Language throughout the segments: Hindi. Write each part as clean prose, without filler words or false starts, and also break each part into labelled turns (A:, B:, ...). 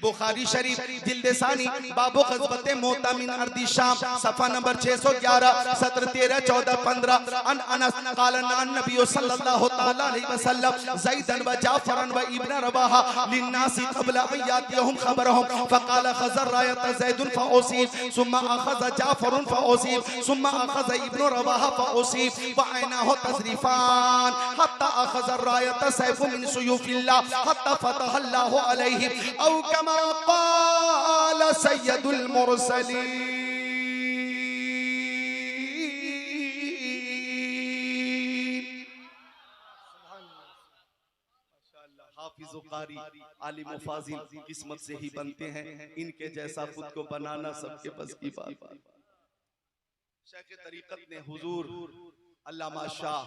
A: बुखारी शरीफ जिल्द सानी बाबू ग़ज़वत मोता मिन अर्दी शाम सफ़ा नंबर 611 सत्र 13 14 15 अन अनस क़ाल नबी सल्लल्लाहु तआला अलैहि वसल्लम ज़ैदन व जाफ़रन व इब्न रवाहा लिन्नासी क़ब्ल अन यातियहुम ख़बरहुम फ़क़ाल ख़ज़र रायत ज़ैदुन फ़असीब सुम्मा अख़ज़ जाफ़रुन फ़असीब सुम्मा अख़ज़ इब्न रवाहा फ़असीब व ऐनाहु तज़रीफ़ान हत्ता अख़ज़ रायत सैफ़ुन मिन सुयूफ़िल्लाह हत्ता फ़तहल्लाहु अलैहि औ कमा क़ाल सय्यदुल मुरसलीन। हाफिज़ व क़ारी आलिम व फ़ाज़िल किस्मत से ही बनते हैं, इनके जैसा खुद को बनाना सबके बस की बात। शेख तरीक़त ने हुजूर अल्लामा शाह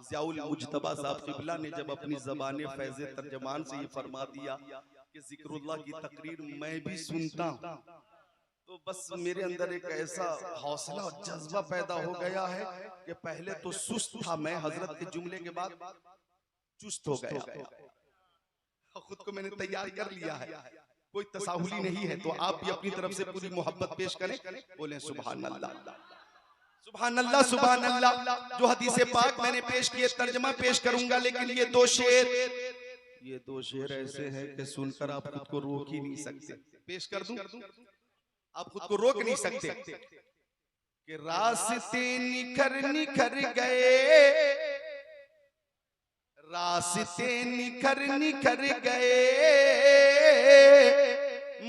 A: ज़ियाउल मुज्तबा साहब क़िबला ने जब अपनी ज़बान फ़ैज़ तर्जमान से ये फरमा दिया कि ज़िक्रुल्लाह की तकरीर मैं भी सुनता हूँ, तो बस मेरे अंदर एक ऐसा हौसला और जज्बा पैदा हो गया है कि पहले तो सुस्त था मैं, हजरत के जुमले के बाद चुस्त हो गया, खुद को मैंने तैयार कर लिया है, कोई तसाहुली नहीं है। तो आप भी अपनी तरफ से पूरी मोहब्बत पेश करें, बोले सुभान अल्लाह सुभान अल्लाह सुभान अल्लाह। जो हदीस पाक मैंने पेश किए तर्जमा पेश करूंगा, लेकिन ये दो शेर ऐसे हैं कि सुनकर आप खुद को रोक ही नहीं सकते। पेश कर दूं, आप खुद को रोक नहीं सकते कि रास्ते निखर निखर गए, रास्ते निखर निखर गए,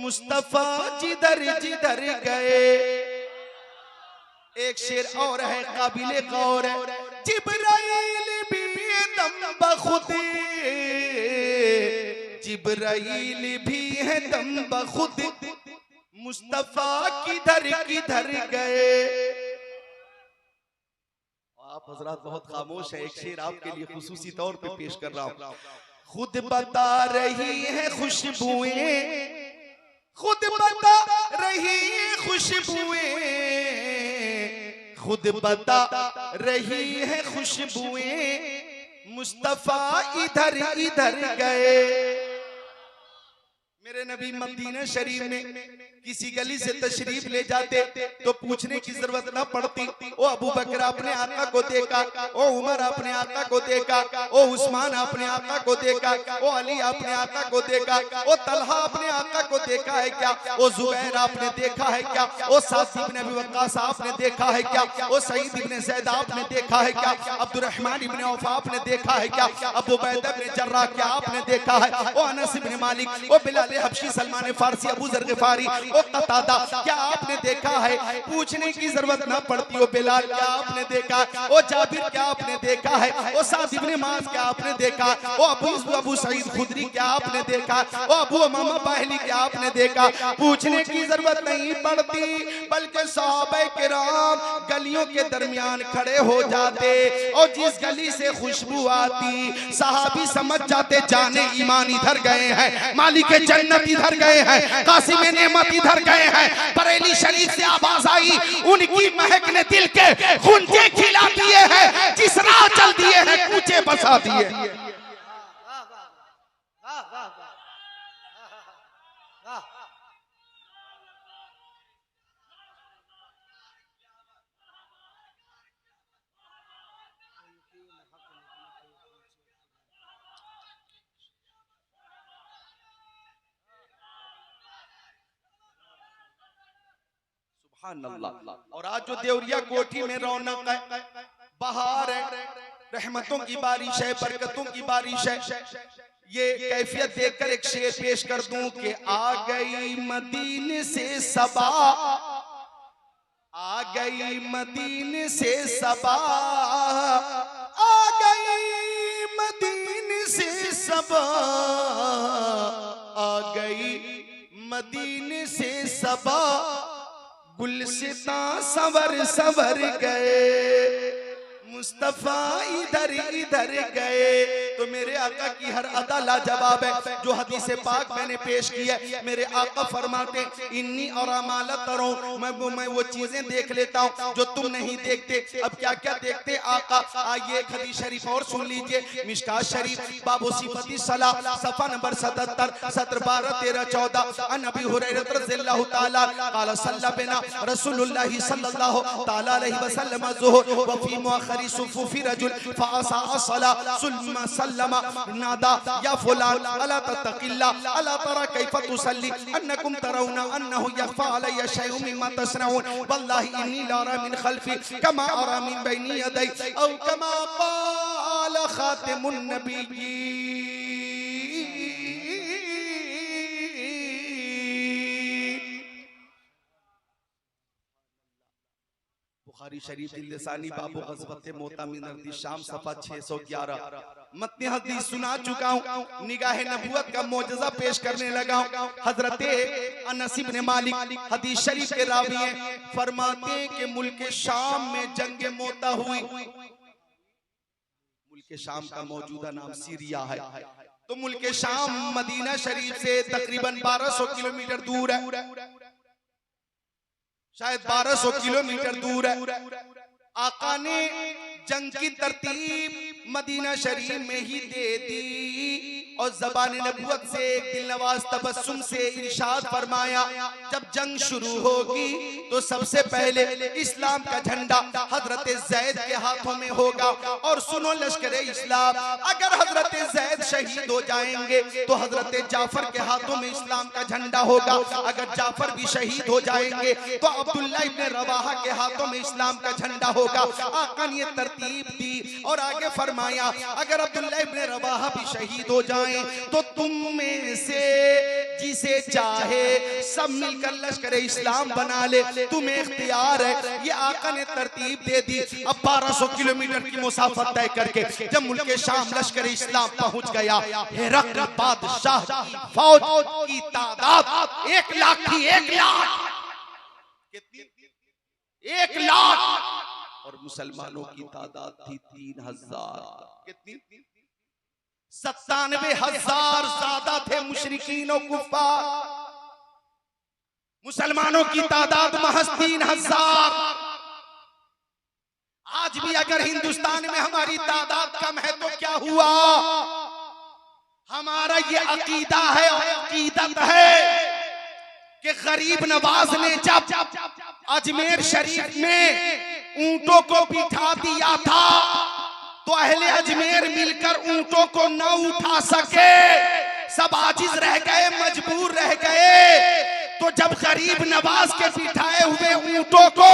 A: मुस्तफा जिधर जिधर गए। एक शेर और है काबिले गौर है, जिब्राइल भी दम बखुद, जिब्राइल भी है दम बखुद, मुस्तफा किधर किधर गए। आप हजरात बहुत खामोश है, एक शेर आपके लिए खुसूसी तौर पे पेश कर रहा हूं। खुद बता रही है खुशबुएं, खुद बता रही है खुशबुएं, खुद बता रही है खुशबुएं, मुस्तफा इधर इधर गए। मेरे नबी मदीना शरीफ में किसी गली से तशरीफ ले जाते तो पूछने की जरूरत न पड़ती, ओ अबू बकर अपने आका को देखा, ओ उमर अपने आका को देखा, ओ उस्मान अपने आका को देखा, ओ अली अपने आका को देखा, ओ तलहा अपने आका को देखा है क्या, ओ जुबैर आपने देखा है क्या, ओ साद इब्न अबी वक्कास आपने देखा है क्या, ओ सईद इब्न ज़ैद आपने देखा है क्या, अब्दुर्रहमान इब्न औफ आपने देखा है क्या, अबू उबैदा इब्न जर्राह क्या आपने देखा है, ओ अनस इब्न मालिक, ओ बिलाल हबशी, सलमान फारसी, अबू ज़र ग़िफ़ारी, ओ कतादा क्या आपने देखा है। पूछने की जरूरत ना पड़ती, ओ बिलाल क्या आपने देखा, ओ जाबिर क्या आपने देखा है, ओ साद इब्न मास क्या आपने देखा, ओ अबू सईद खुदरी क्या आपने देखा, ओ अबू उमामा बाहिली क्या आपने देखा। पूछने की जरूरत नहीं पड़ती, बल्कि सहाबा किराम गलियों के दरमियान खड़े हो जाते और जिस गली से खुशबू आती सहाबी समझ जाते जाने ईमान इधर गए हैं, मालिक जन्नत इधर गए हैं, कासिम नेमत इधर गए हैं। बरेली शरीफ से आवाज आई, उनकी महक ने दिल के गुंजे खिला दिए हैं, जिस राह चल दिए हैं कूचे बसा दिए। और आज जो देवरिया कोठी में रौनक है, बहार है, रहमतों की बारिश है, बरकतों की बारिश है, ये कैफियत देखकर एक शेर पेश कर दूं कि आ गई मदीने से सबा, आ गई मदीने से सबा, आ गई मदीने से सबा, आ गई मदीने से सबा, गुलसितां संवर संवर गए, मुस्तफा इधर इधर गए। तो मेरे आका की हर अदा लाजवाब है। जो हदीस पाक मैंने पेश की है, मेरे आका फरमाते इन्नी और अमाला तरो, मैं वो चीजें देख लेता हूँ जो तुम नहीं देखते। अब क्या क्या देखते आका, आइए एक हदीस शरीफ और सुन लीजिए। मिशकात शरीफ बाबू सिफती सला सफा नंबर 77 सत्र 12 13 14 अन अबी हुरैरा रज़ियल्लाहु ताला क़ाल सल्ला बिना रसूलुल्लाह सल्लल्लाहु ताला अलैहि वसल्लम ज़ुहर व फी मुअख्खरी सुफुफी रजुल फअसा सला सुल्मा सल्लमा नादा या फुलान अला तत्तकिल्ला अला तरा कैफ तुसल्ली अन्नकुम तराउना अन्नहु यख्फा अलैया शैउन मिम्मा तस्नऊन वल्लाहि इन्नी ला अरा मिन खल्फी कमा अरा मिन बैनी यदै औ कमा क़ाल खातिमुन नबिय्यीन। बुखारी शरीफ जिल्द सानी बाबू ग़ज़वत मोता मिन अर्दि शाम सफ़ा 611। मतनी हदीस सुना चुका हूँ, निगाह नबुवत का मौजज़ा पेश करने लगा हूँ। हज़रत अनस इब्न मालिक हदीस शरीफ के रावी हैं, फरमाते हैं कि मुल्क शाम में जंग मोता हुई। मुल्क शाम का मौजूदा नाम सीरिया है। तो मुल्क शाम मदीना शरीफ से तकरीबन 1200 किलोमीटर दूर है, शायद 1200 किलोमीटर दूर है। आका ने जंग की तरतीब मदीना शरीफ में ही दे दी और ज़बान नबुवत से एक दिलनवाज तबस्सुम से इरशाद फरमाया, जब जंग शुरू होगी तो सबसे पहले इस्लाम का झंडा हजरत ज़ैद के हाथों में होगा। और सुनो लश्कर इस्लाम, अगर हजरत ज़ैद शहीद हो जाएंगे तो हजरत जाफर के हाथों में इस्लाम का झंडा होगा। अगर जाफर भी शहीद हो जाएंगे तो अब्दुल्ला इब्न रवाहा के हाथों में इस्लाम का झंडा होगा। आका ने ये तरतीब दी और आगे फरमाया, अगर अब्दुल्ला इब्न रवाहा भी शहीद हो जाएं तो तुम में से जिसे चाहे सब मिलकर लश्कर इस्लाम बना ले, तुम्हें इख्तियार है। ये आका ने तरतीब दे दी। अब 1200 किलोमीटर की मुसाफत तय करके जब मुल्क शाम लश्कर इस्लाम पहुंच गया, हिरक़ल बादशाह की फौज की तादाद 1 लाख थी। 1 लाख कितनी? 1 लाख। और मुसलमानों की तादाद थी 3000। कितनी? 97,000 ज्यादा थे मुशरिकीन और कुफ्फार। मुसलमानों की तादाद महज 3000। आज भी अगर हिंदुस्तान में हमारी तादाद कम है तो क्या हुआ? हमारा ये अकीदा है और अकीदत है कि गरीब नवाज ने जब अजमेर शरीफ में ऊंटों को बिठा दिया था तो अहले अजमेर मिलकर ऊंटों को न उठा सके, सब आजिज रह गए, मजबूर रह गए। तो जब गरीब नवाज के बिठाए हुए ऊंटों को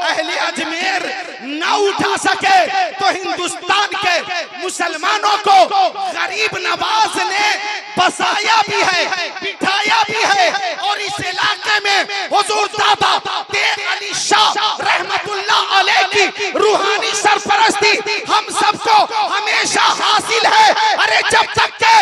A: अहले अजमेर न उठा सके तो हिंदुस्तान के मुसलमानों को गरीब नवाज ने बसाया भी है, बिठाया भी है। और इस इलाके में हुजूर दादा तेग अली शाह रहमतुल्लाह अलैह की रूहानी सरपरस्ती हम सबको हमेशा हासिल है। अरे जब तक के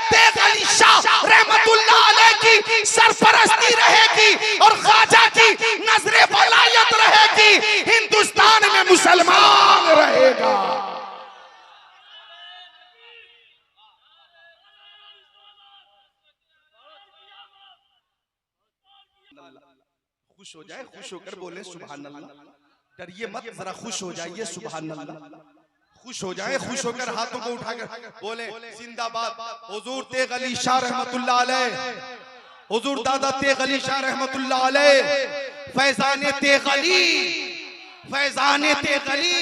A: तेग अली शाह रहमतुल्लाह अलैह की सरपरस्ती रहेगी और ख्वाजा की नजरे वलायत रहेगी, हिंदुस्तान में मुसलमान रहेगा। खुश हो जाए, खुश होकर बोले सुभान अल्लाह। डरिए मत, जरा खुश हो जाइए, सुभान अल्लाह। खुश हो जाए, खुश होकर हाथों को उठाकर बोले जिंदाबाद हुजूर तेग अली शाह रहमतुल्लाह अलैह, हुजूर दादा तेग अली शाह रहमतुल्लाह अलैह, फैजाने तेग अली, फैजाने तेग अली,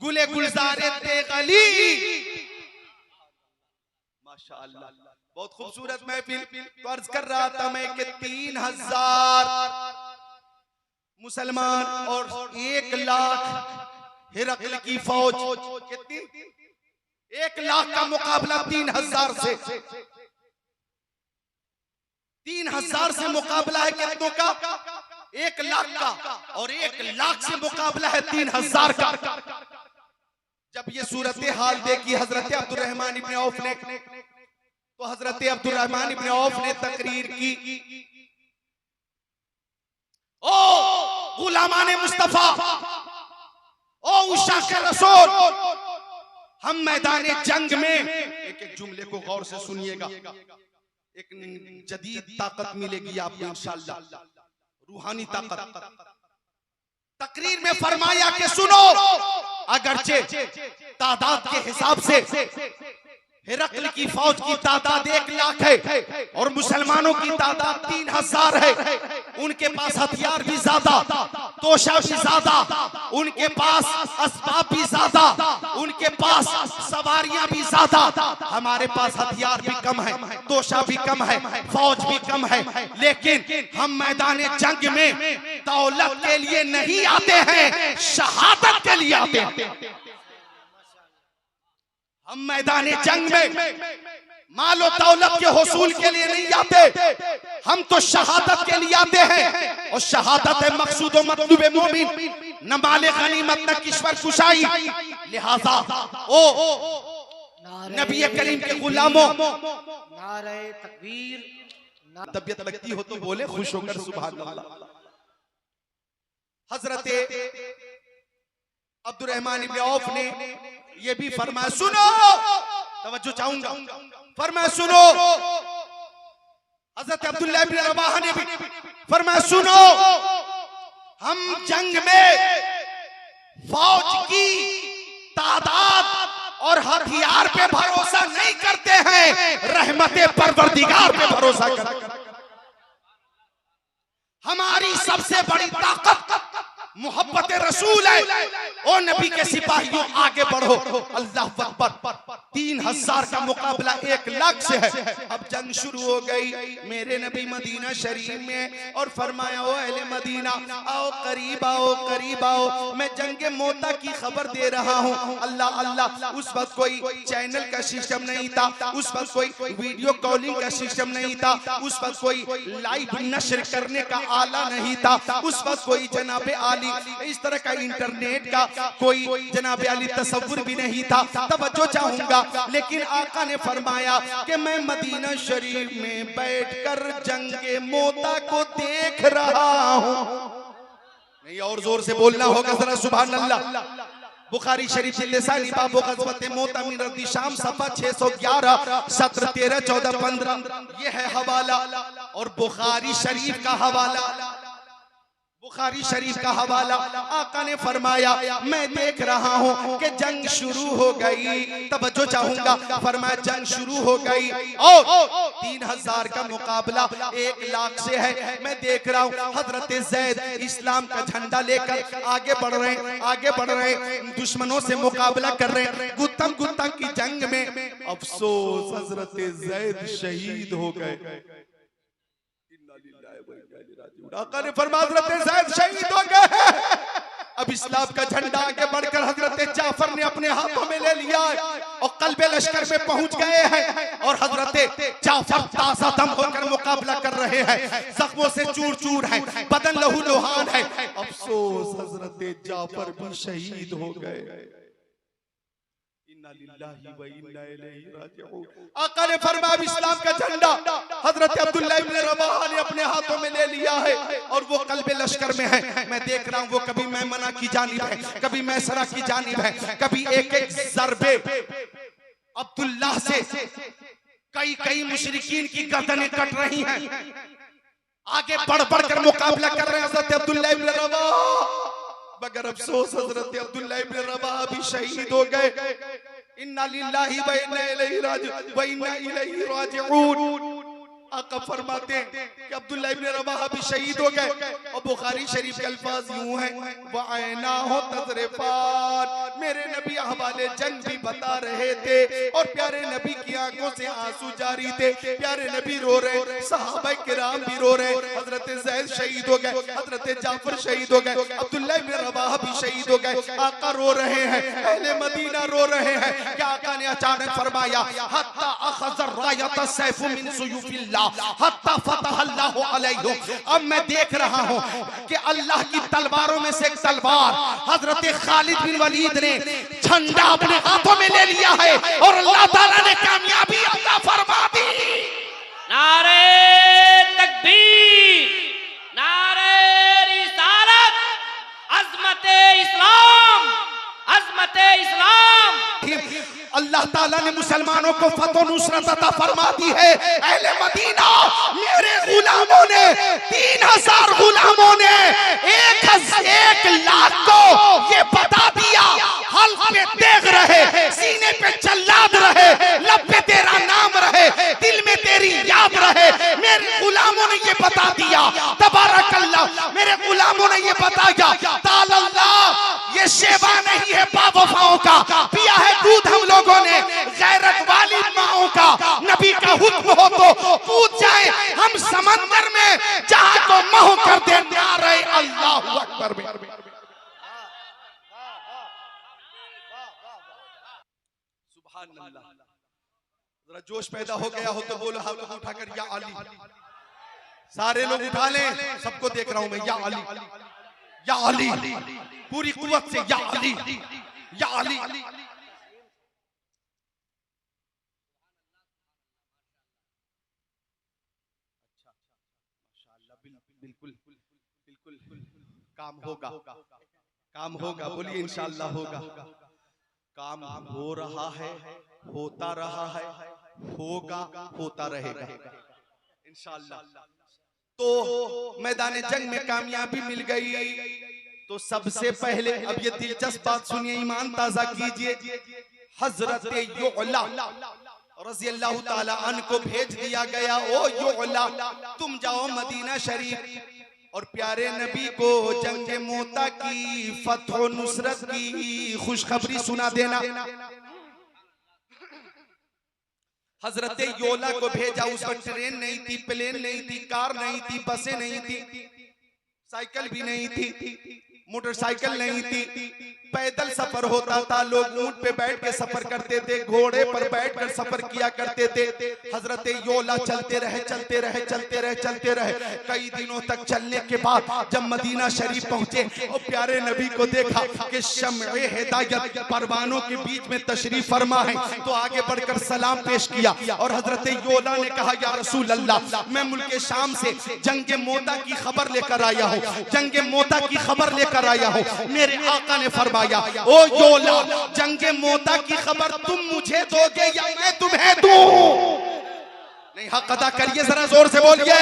A: गुले गुलजारे तेग अली। माशाअल्लाह, बहुत खूबसूरत महफिल। तो अर्ज कर रहा था मैं कि 3000 मुसलमान और 1 लाख हिरक़ल की फौज। कितनी? 1 लाख का मुकाबला 3000 से। 3000 से मुकाबला है कितनों का? 1 लाख का। और 1 लाख से मुकाबला है 3000 का। जब ये सूरत हाल देखी हजरत अब्दुर्रहमान इब्न औफ ने, तो हजरत अब्दुर्रहमान इब्न औफ ने तकरीर की, ओ गुलामाने मुस्तफा, ओ उशा के रसूल, हम मैदान जंग में, एक एक जुमले को गौर से सुनिएगा, एक जदीद ताकत मिलेगी आपको इंशाअल्लाह, रूहानी ताकत। तकरीर में फरमाया कि सुनो, अगरचे तादाद के हिसाब से हिरकल की फौज की तादाद 1 लाख है और मुसलमानों की तादाद 3000 है, उनके पास हथियार भी ज्यादा, तोशा भी ज्यादा, उनके पास असबाब भी ज्यादा, उनके पास सवारियां भी ज्यादा, हमारे पास हथियार भी कम है, तोशा भी कम है, फौज भी कम है, लेकिन हम मैदान जंग में दौलत के लिए नहीं आते हैं, शहादत के लिए आते हैं। हम मैदान जंग में मालो दौलत के हुसूल के लिए नहीं आते, हम तो शहादत के लिए आते हैं, और शहादत है मकसूद व मतलूब मोमिन, न माले गनीमत न किश्वर कुशाई। लिहाजा ओ नबी करीम के गुलामों,
B: नारे तकबीर।
A: तबीयत लगती हो तो बोले खुश होकर सुभान अल्लाह। हजरत अब्दुर्रहमान इब्न औफ ने ये भी फरमाया, सुनो, तवज्जो चाहूंगा, फरमाया सुनो। हजरत अब्दुल्लाह इब्न रवाहा ने भी फरमाया सुनो, हम जंग में फौज की तादाद और हथियार पे भरोसा नहीं करते हैं, रहमते परवरदिगार पे भरोसा करते हैं। हमारी सबसे बड़ी ताकत मोहब्बत रसूल है। ओ नबी के सिपाहियों आगे बढ़ो, अल्लाह अकबर। 3000 का मुकाबला 1 लाख से है। अब जंग शुरू हो गई, मेरे नबी मदीना शरीफ में, और फरमाया ओ अहले मदीना आओ करीब आओ, करीब आओ, मैं जंगे मोता की खबर दे रहा हूँ। अल्लाह अल्लाह, उस वक्त कोई चैनल का सिस्टम नहीं था, उस वक्त कोई वीडियो कॉलिंग का सिस्टम नहीं था, उस वक्त कोई लाइव नशर करने का आला नहीं था, उस वक्त कोई जनाबे आली इस तरह का इंटरनेट का कोई जनाबे आली तसव्वुर भी नहीं था। तवज्जो चाहूंगा, लेकिन आका ने फरमाया कि मैं मदीना शरीफ में बैठकर जंगे मोता को देख रहा हूं। नहीं, और जोर से बोलना होगा जरा, सुभान अल्लाह। बुखारी शरीफ लिसानी बाबो ग़ज़वत मोता मिन अर्दी शाम सफा 611 17 13 14 15 ये है हवाला, और बुखारी शरीफ का हवाला, बुखारी शरीफ का हवाला। आका ने फरमाया मैं देख रहा हूं कि जंग शुरू हो गई। तवज्जो चाहूंगा, फरमाया जंग शुरू हो गई और 3000 का मुकाबला 1 लाख से है। मैं देख रहा हूं हजरत ज़ैद इस्लाम का झंडा लेकर आगे बढ़ रहे हैं, आगे बढ़ रहे हैं, दुश्मनों से मुकाबला कर रहे हैं। गुत्तम गुत्तम की जंग में अफसोस हजरत ज़ैद शहीद हो गए। आका ने फरमाया हज़रत ज़ैद शहीद हो गए। अब इस्लाम का झंडा आगे बढ़कर हजरत जाफर ने अपने हाथों में ले लिया और कल्बे लश्कर में पहुंच गए हैं, और हजरत जाफर ताज़ा दम होकर मुकाबला कर रहे हैं, जख्मों से चूर चूर है, बदन लहू लुहान है। अफसोस हजरत जाफर भी शहीद हो गए। आका ने फरमाया इस्लाम का झंडा हजरत अब्दुल्लाह इब्न रवाहा ने अपने हाथों में ले लिया है और वो कल्बे लश्कर में है। मैं देख रहा हूँ वो कभी मैमना की जानिब है, कभी मैसरा की जानिब है, कभी एक एक ज़रबे अब्दुल्लाह से कई कई मुशरिकीन की गर्दनें कट रही हैं। आगे बढ़ बढ़ कर मुकाबला कर रहे हैं हजरत अब्दुल्लाह इब्न रवाहा, मगर अफसोस हजरत अब्दुल्लाह इब्न रवाहा भी शहीद हो गए। इन्ना लिल्लाहि व इन्ना इलैहि राजिऊन। आका फरमाते हैं कि अब्दुल्लाह इब्न रवाहा भी शहीद हो गए, और बुखारी शरीफ के अल्फाज यूं हैं वअैनाहु तज़रिफान। मेरे नबी हवाले जंग भी बता रहे थे और प्यारे नबी की आंखों से आंसू जारी थे। प्यारे नबी रो रहे, सहाबा किराम भी रो रहे। हजरत ज़ैद शहीद हो गए, हजरत जाफर शहीद हो गए, अब्दुल्लाह इब्न रवाहा भी शहीद हो गए। आका रो रहे हैं, अहले मदीना रो रहे हैं। क्या आका ने अचानक फरमाया हत्ता अखज़ रायत सैफ मिन सुयूफिल्लाह हत्ता फतह अल्लाहु अलैहि। अब मैं देख रहा हूं कि अल्लाह की तलवारों में से एक तलवार हजरत खालिद बिन वलीद ने झंडा अपने हाथों में ले लिया है और अल्लाह ताला ने कामयाबी अता फरमा दी।
B: नारे तकबीर, नारे रिसालत, अज़मत इस्लाम, अज़मत हजरत इस्लाम।
A: अल्लाह ताला ने मुसलमानों को फतह नुसरत अता फरमा दी है। अहले मदीना, मेरे गुलामों ने 3000 गुलामों ने 1 लाख को ये बता दिया, हल्क पे तेग रहे, सीने पे जल्लाद रहे, लब पे तेरा नाम रहे, दिल में तेरी याद रहे। मेरे गुलामों ने ये बता दिया, तबारक अल्लाह, मेरे गुलामों ने ये बताया, ताल्लाह ये शेवा नहीं है बावफाओं का, पिया है दूध हम लोगों ने गैरत वाली माओं का। नबी का हुक्म हो तो कूद जाए हम समंदर में, जहां को मह कर दे नारे अल्लाहू अकबर में। सुभान अल्लाह। जरा जोश पैदा हो गया हो तो बोलो हाथ उठाकर या अली। सारे लोग उठा लें, सबको देख रहा हूं मैं, या अली, या अली, पूरी कुव्वत से या अली, या अली। बिल्कुल बिल्कुल काम होगा, काम होगा, बोलिए इंशाअल्लाह होगा। काम हो रहा है, होता रहा है, होगा, होता रहेगा इंशाअल्लाह। तो मैदान जंग में कामयाबी मिल गई। तो सबसे पहले अब ये दिलचस्प बात सुनिए, ईमान ताजा कीजिए। हजरत युला रज़ियल्लाहु ताला अन्हु को भेज दिया गया, ओ युला तुम जाओ मदीना शरीफ और प्यारे नबी को जंग मोता की फतह नुसरत की खुशखबरी सुना देना। हजरत योला को भेजा, उस पर ट्रेन नहीं थी, प्लेन नहीं थी, कार नहीं थी, बसें नहीं थी, साइकिल भी नहीं थी, मोटरसाइकिल नहीं थी, पैदल सफर होता था। लोग ऊंट पे बैठ के सफर करते थे, घोड़े पर बैठकर सफर किया करते थे। हजरत योला चलते रहे, चलते रहे, चलते रहे, चलते रहे। कई दिनों तक चलने के बाद जब मदीना शरीफ पहुंचे और प्यारे नबी को देखा कि शम्ए हिदायत परवानों के बीच में तशरीफ फरमा है, तो आगे बढ़कर सलाम पेश किया और हजरत योला ने कहा, या रसूल अल्लाह, मैं मुल्क शाम से जंग मोता की खबर लेकर आया हूँ, जंग मोता की खबर लेकर आया हूँ। मेरे आका ने फरमाया, ओ योला, जंग मोता की खबर तुम मुझे दोगे या मैं तुम्हें दूं? नहीं, हक अदा करिए, जरा जोर से बोलिए,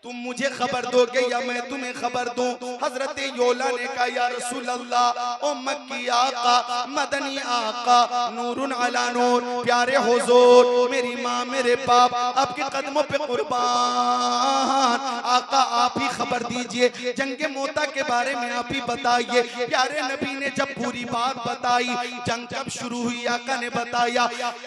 A: तुम मुझे खबर दोगे या मैं तुम्हें खबर दूं? हजरत योला ने कहा, या रसूल अल्लाह, ओ मक्की आका, मदनी आका, नूरुन अला नूर, प्यारे हुजूर, मेरी माँ मेरे बाप आपके कदमों पे कुर्बान, आका आप ही खबर दीजिए, जंग मोता के बारे में आप ही बताइए। प्यारे नबी ने जब पूरी बात बताई, जंग कब शुरू हुई आका ने बताया,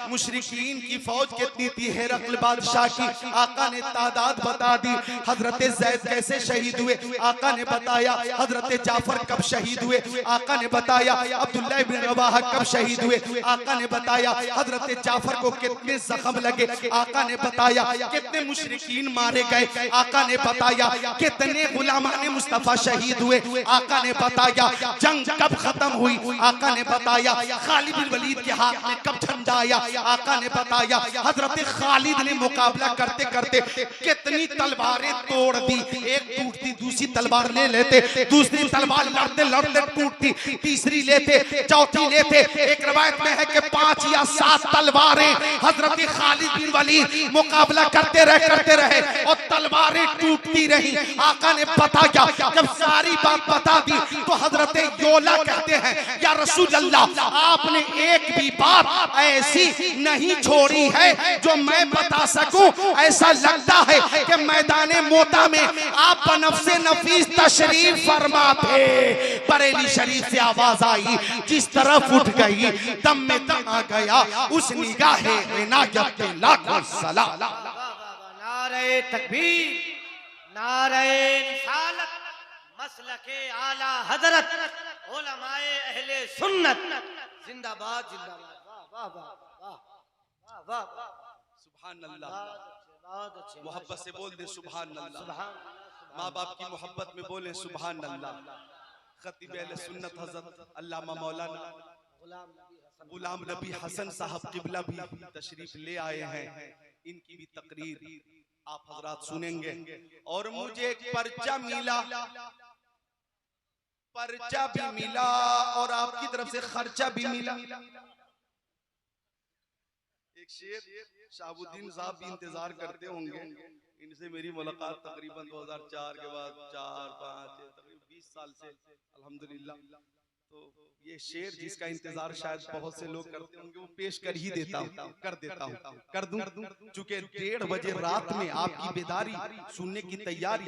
A: मुशरिकीन की फौज कितनी थी, हिरकल बादशाह की आका ने तादाद बता दी। हजरत ज़ैद कैसे शहीद हुए आका ने बताया, हजरत जाफर कब शहीद हुए आका ने बताया, अब्दुल्ला इब्न रवाहा कब शहीद हुए आका ने बताया, हजरत जाफर को कितने जख्म लगे आका ने बताया, कितने मुशरिकीन मारे गए आका ने बताया, कितने गुलामाने मुस्तफा शहीद हुए आका ने बताया, जंग कब खत्म हुई आका ने बताया, खालिद बिन वलीद के हाथ में कब झंडा आया आका ने बताया, हजरत खालिद ने मुकाबला करते करते कितनी तलवारें तोड़ दी, एक टूटती दूसरी तलवार ले लेते, दूसरी तलवार लड़ते लड़ते टूटती, तीसरी लेते, चौथी लेते। एक रवायत में है कि 5 या 7 तलवारें हजरत खालिद बिन वलीद मुकाबला करते रहे और तलवारें टूटती रही। आका ने बताया, जब सारी बात बता दी तो हजरत योला कहते हैं, या रसूल अल्लाह, आपने एक भी बात ऐसी नहीं छोड़ी है जो मैं बता सकूं। ऐसा लगता है कि मैदान मोता में आप नफ्से नफीस तशरीफ फरमा थे। बरेली शरीफ से आवाज आई, जिस तरफ उठ गई दम में दम आ गया, उस निगाहे इनायत पे लाखों सलाम।
B: नारे तकबीर, नारे रिसालत, मसलके आला हजरत, उलमाए अहले सुन्नत, जिंदाबाद जिंदाबाद। वाह वाह वाह वाह वाह वाह,
A: सुभान अल्लाह। मोहब्बत से बोल दे सुभान अल्लाह, माँ बाप की मोहब्बत में बोले सुभान अल्लाह। खतीब अहले सुन्नत हजरत अल्लामा मौलाना गुलाम नबी हसन साहब किबला भी तशरीफ ले आए हैं, इनकी भी तकरीर आप हजरात सुनेंगे। और मुझे एक पर्चा मिला, पर्चा भी मिला और आपकी तरफ से खर्चा भी मिला। एक शेर शाहबुद्दीन साहब भी इंतजार करते होंगे, इनसे मेरी मुलाकात तकरीबन 2004 के बाद 4, 5, तकरीबन 20 साल से अल्हम्दुलिल्लाह। तो ये शेर जिसका इंतजार शायद बहुत से लोग करते होंगे, वो पेश कर ही देता हूँ, कर देता हूँ, कर दूं। चूंकि 1:30 बजे रात में आपकी बेदारी सुनने की तैयारी,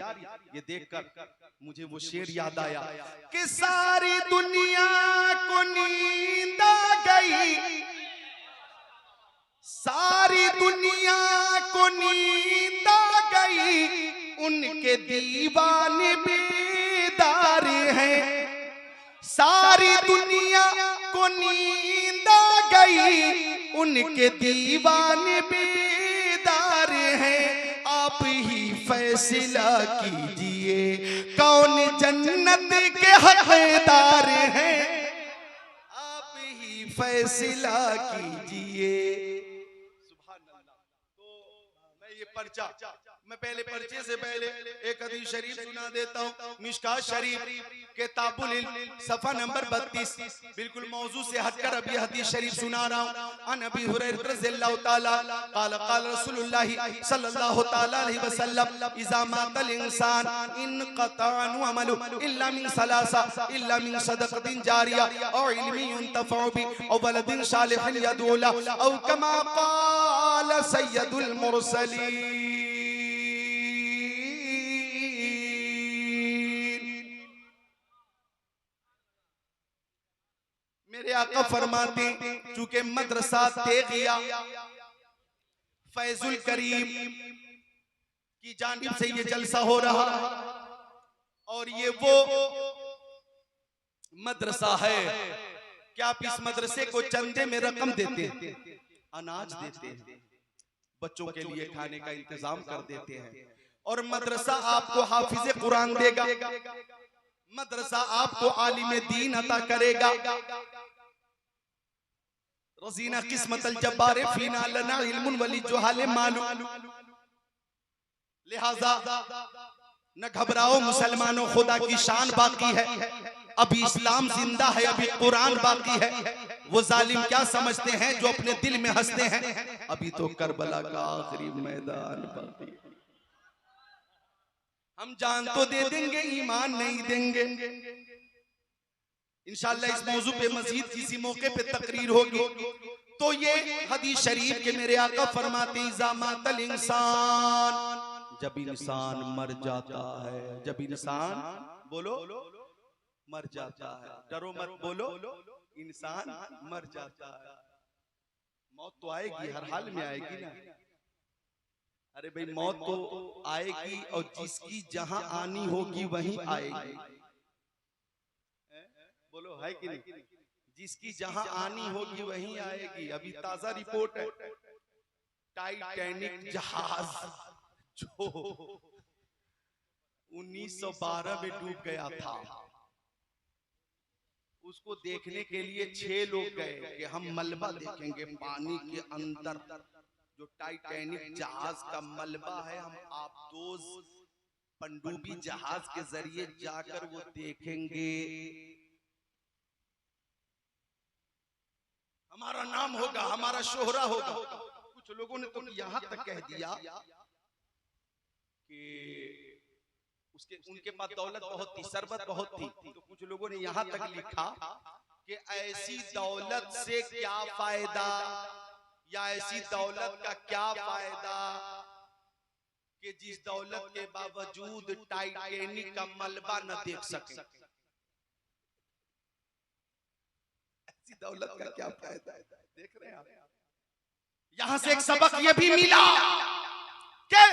A: ये देखकर मुझे वो शेर याद आया कि सारी दुनिया को नींद आ गई, सारी दुनिया को नींद आ गई, उनके दीवाने बेदार हैं। सारी दुनिया को नींद आ गई, उनके दीवाने बेदार हैं। आप ही फैसला कीजिए कौन जन्नत के हकदार हैं, आप ही फैसला कीजिए। पर्चा मैं पहले पर्चे से पहले एक हदीस शरीफ सुना देता हूँ। मिशकात शरीफ किताबुल इल्म सफा नंबर 32, बिल्कुल मौजू से हटकर अब ये हदीस शरीफ सुना रहा हूँ। अन अबी हुरैरा रज़ियल्लाहु ताला क़ाल क़ाल रसूलुल्लाह सल्लल्लाहु ताला अलैहि वसल्लम इज़ा मातल इंसान इनक़ताअ अमलु इल्ला मिन सलासा इल्ला मिन सदक़तिन जारिया औ इल्मिन युंतफ़अु बि औ वलदिन सालिहिन यदऊ लहु औ कमा क़ाल सय्यदुल मुरसलीन। मेरे आका फरमाते चूंकि मदरसा तेगिया फैजुल करीम की जानिब से ये जलसा हो रहा और ये वो मदरसा है कि आप इस मदरसे को चंदे में रकम देते हैं, अनाज देते हैं, बच्चों के लिए खाने का इंतजाम कर देते हैं, और मदरसा आपको हाफिज कुरान देगा, मदरसा आपको आलिम दीन अता करेगा। रज़ीना किस्मतल जब्बारे फीना लना इल्मुन वली जुहाले मालूम। लिहाजा न घबराओ मुसलमानों, खुदा की शान बाकी है, अभी इस्लाम जिंदा है, अभी कुरान बाकी है। वो जालिम क्या समझते हैं जो अपने दिल में हंसते हैं, अभी तो करबला का आखिरी मैदान बाकी है। हम जान तो दे देंगे, ईमान नहीं देंगे। इंशाअल्लाह इस मौजू पे मजीद किसी मौके पे तकरीर होगी। तो ये हदीस शरीफ के मेरे आका फरमाते इज़ा मातल इंसान, जब इंसान मर जाता है, जब इंसान बोलो मर जाता है, डरो मत बोलो, इंसान मर जाता है। मौत तो आएगी, हर हाल में आएगी ना। अरे भाई मौत तो आएगी और जिसकी जहां आनी होगी वहीं आएगी। बोलो है कि नहीं? जिसकी जहां आनी होगी वहीं आएगी। अभी ताजा रिपोर्ट है, टाइटैनिक जहाज जो 1912 में डूब गया था, उसको देखने के लिए 6 लोग गए कि हम मलबा देखेंगे पानी के अंदर, जो टाइटैनिक जहाज का मलबा है, हम आप 2 पनडुब्बी जहाज के जरिए जाकर वो देखेंगे, हमारा नाम होगा, हमारा शोहरा होगा। कुछ लोगों ने तो यहां तक कह दिया कि उनके पास दौलत बहुत थी, सरबत बहुत थी, तो कुछ लोगों ने यहां तक लिखा कि ऐसी दौलत से क्या फायदा, या ऐसी दौलत का क्या फायदा कि जिस दौलत के बावजूद टाइटैनिक का मलबा न देख सके। ऐसी दौलत का क्या फायदा है? देख रहे हैं आप। यहां से एक सबक ये भी मिला कि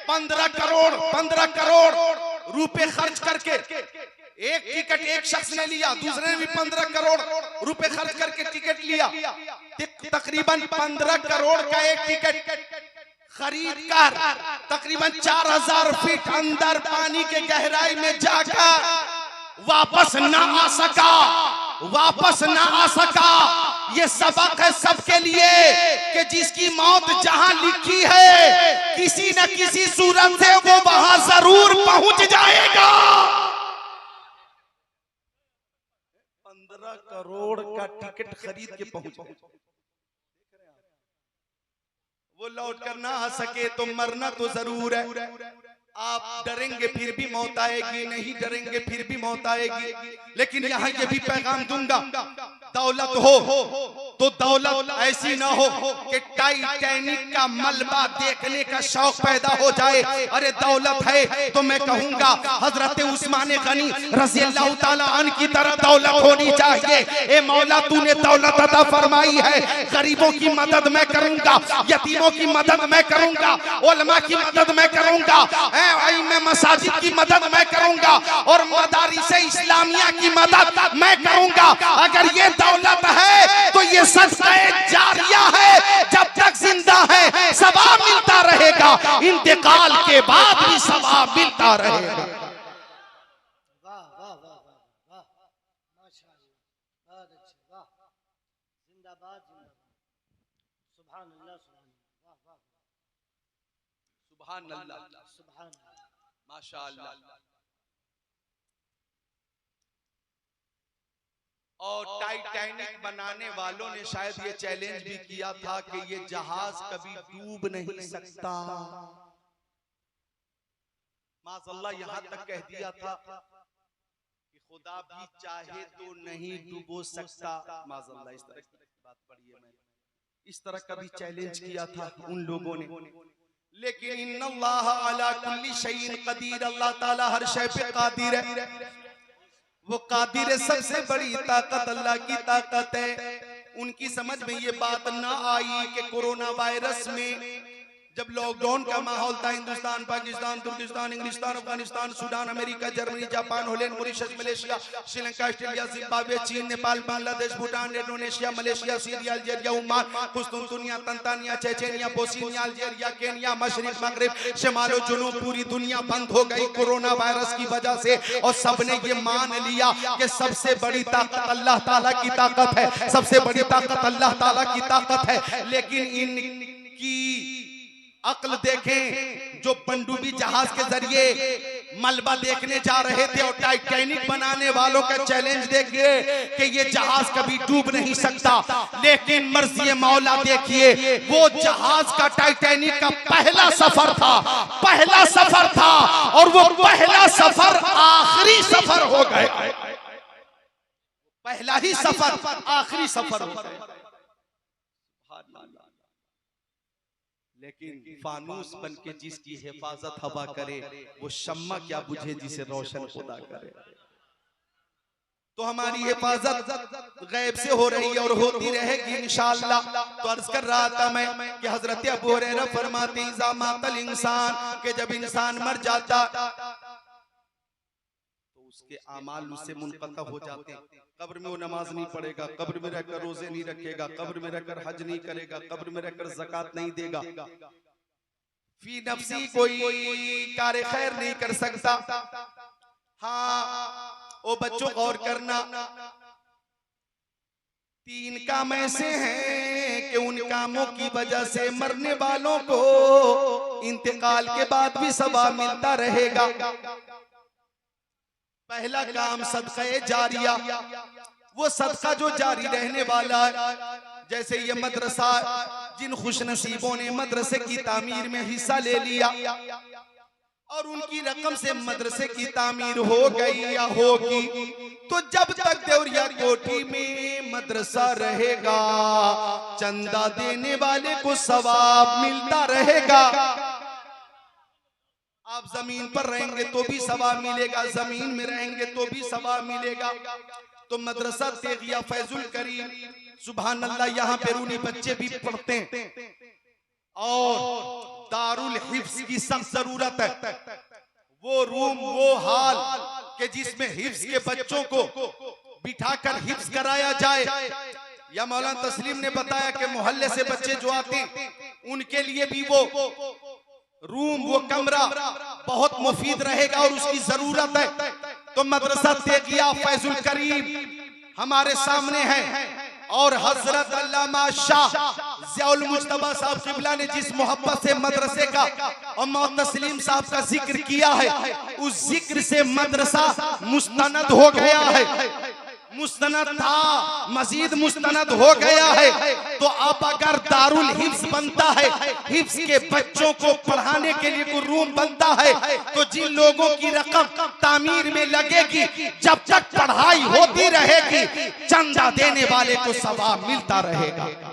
A: 15 करोड़ रुपए खर्च करके एक टिकट एक शख्स ने लिया, दूसरे ने भी 15 करोड़ रुपए खर्च करके टिकट लिया, तकरीबन 15 करोड़ का एक टिकट खरीद कर तकरीबन 4000 फीट अंदर पानी के गहराई में जाकर वापस ना आ सका। ये सबक है सबके लिए कि जिसकी मौत जहां लिखी है, किसी न किसी सूरत से वो वहां जरूर पहुंच जाएगा। 15 करोड़ का टिकट खरीद के पहुंच गए। वो लौट कर ना आ सके तो मरना तो जरूर है। आप डरेंगे फिर भी मौत आएगी, नहीं डरेंगे फिर भी मौत आएगी। लेकिन यहाँ ये भी पैगाम दूंगा, दौलत हो तो दौलत ऐसी ना हो कि टाइटैनिक का मलबा देखने का शौक पैदा हो जाए। अरे दौलत है तो मैं कहूंगा हजरत उस्मान गनी रज़ी अल्लाह ताला अन्हु की तरह दौलत होनी चाहिए। ए मौला तूने दौलत अता फरमाई है, गरीबों की मदद मैं करूंगा, यतीमों की मदद मैं करूंगा, उलमा की मदद मैं करूंगा, मैं मसाजिद की मदद मैं करूंगा और मदारिस इस्लामिया की मदद मैं करूंगा। अगर ये दौलत है तो ये सदका जारिया है, जब तक जिंदा है सवाब मिलता रहेगा, इंतकाल के बाद भी सवाब मिलता रहेगा।
B: वाह वाह वाह वाह वाह, माशाअल्लाह, बहुत अच्छे, वाह, जिंदाबाद जिंदाबाद, सुभान अल्लाह, वाह वाह,
A: सुभान अल्लाह,
B: सुभान अल्लाह,
A: माशाअल्लाह। और टाइटैनिक बनाने वालों ने शायद ये चैलेंज भी किया था कि ये जहाज कभी डूब नहीं सकता। माज़अल्लाह यहाँ तक कह दिया था कि खुदा भी चाहे तो नहीं डूबो सकता। माज़अल्लाह इस तरह की बात पढ़ी है, मैंने इस तरह का भी चैलेंज किया था उन लोगों ने। लेकिन इन्नल्लाह अला कुल्ली शैइन कदीर, अल्लाह ताला हर शय पे कादिर है। वो कादिर है, सबसे बड़ी ताकत अल्लाह की ताकत है। उनकी समझ में ये बात ना आई कि कोरोना वायरस में जब लॉकडाउन का माहौल था, हिंदुस्तान, पाकिस्तान, तुर्किस्तान, इंग्लिस्तान, Afghanistan, Sudan, America, Germany, Japan, Holland, Mauritius, Malaysia, Sri Lanka, Australia, Zimbabwe, चीन, Nepal, Bangladesh, Bhutan, Indonesia, Malaysia, Syria, Algeria, Oman, कुस्तुनतुनिया, Tanzania, Chechnya, Bosnia, Algeria, Kenya, मशरिक, मगरिब, शमाल और जुनूब, पूरी दुनिया बंद हो गई कोरोना वायरस की वजह से। और सबने ये मान लिया कि सबसे बड़ी ताकत अल्लाह ताला की ताकत है, सबसे बड़ी ताकत अल्लाह ताला की ताकत है। लेकिन इनकी अक्ल देखें, जो पनडुब्बी जहाज के जरिए मलबा देखने जा रहे थे और टाइटैनिक बनाने वालों का चैलेंज देखिए कि ये जहाज कभी डूब नहीं सकता। लेकिन मर्ज़ी मौला देखिए, वो जहाज का टाइटैनिक का पहला सफर था, पहला सफर था, और वो पहला सफर आखिरी सफर हो गया। पहला ही सफर आखिरी सफर हो गया। लेकिन फानूस बन के जिसकी हिफाजत हवा करे, वो शम्मा क्या बुझे जिसे रोशन खुदा करे। तो हमारी हिफाजत गैब से हो रही है और होती रहेगी इंशाअल्लाह। तो अर्ज कर रहा था मैं कि हजरत अबू हुरैरा फरमाते हैं, इज़ा मातल इंसान, कि जब इंसान मर जाता तो उसके आमाल उससे मुनक़ता हो जाते हैं। कब्र में वो नमाज नहीं पढ़ेगा, कब्र में रहकर रोजे नहीं रखेगा, कब्र में रहकर हज नहीं करेगा, कब्र में रहकर ज़कात नहीं देगा, फी नफ्सी कोई कार्य खैर नहीं कर सकता। हाँ ओ बच्चों गौर करना, 3 काम ऐसे हैं कि उन कामों की वजह से मरने वालों को इंतकाल के बाद भी सवाब मिलता रहेगा। पहला काम सदका जारिया, वो सदका जो जारी रहने वाला है। जैसे ये मदरसा, जिन खुशनसीबों ने मदरसे की तामीर में हिस्सा ले लिया और उनकी रकम से मदरसे की तामीर हो गई या होगी, तो जब तक देवरिया कोठी में मदरसा रहेगा, चंदा देने वाले को सवाब मिलता रहेगा। आप जमीन पर रहेंगे तो भी सवाब मिलेगा, जमीन में रहेंगे तो भी सवाब मिलेगा। तो मदरसा तेगिया फैजुल करीम, सुभान अल्लाह, यहाँ पे रूनी बच्चे भी पढ़ते हैं और दारुल हिफ्ज की सख्त जरूरत है। वो रूम, वो हाल के जिसमें हिफ्ज के बच्चों को बिठाकर हिफ्ज कराया जाए। या मौलाना तस्लीम ने बताया कि मोहल्ले से बच्चे जो आते हैं उनके लिए भी वो रूम, वो कमरा बहुत मुफीद रहेगा और उसकी जरूरत है। तो मदरसा तेगिया फैजुल करीम हमारे सामने है और हजरत अल्लामा शाह ज़ियाउल मुज्तबा साहब क़िबला ने जिस मोहब्बत से मदरसे का और मौलाना तस्लीम साहब का जिक्र किया है, उस जिक्र से मदरसा मुस्तनद हो गया है। मुस्तनद था, मजीद मुस्तनद हो गया है। तो अब अगर दारुल हिफ्स बनता है, हिफ्स के बच्चों को पढ़ाने के लिए कोई रूम बनता है, तो जिन लोगों की रकम तामीर में लगेगी, जब तक पढ़ाई होती रहेगी, चंदा देने वाले को सवाब मिलता रहेगा।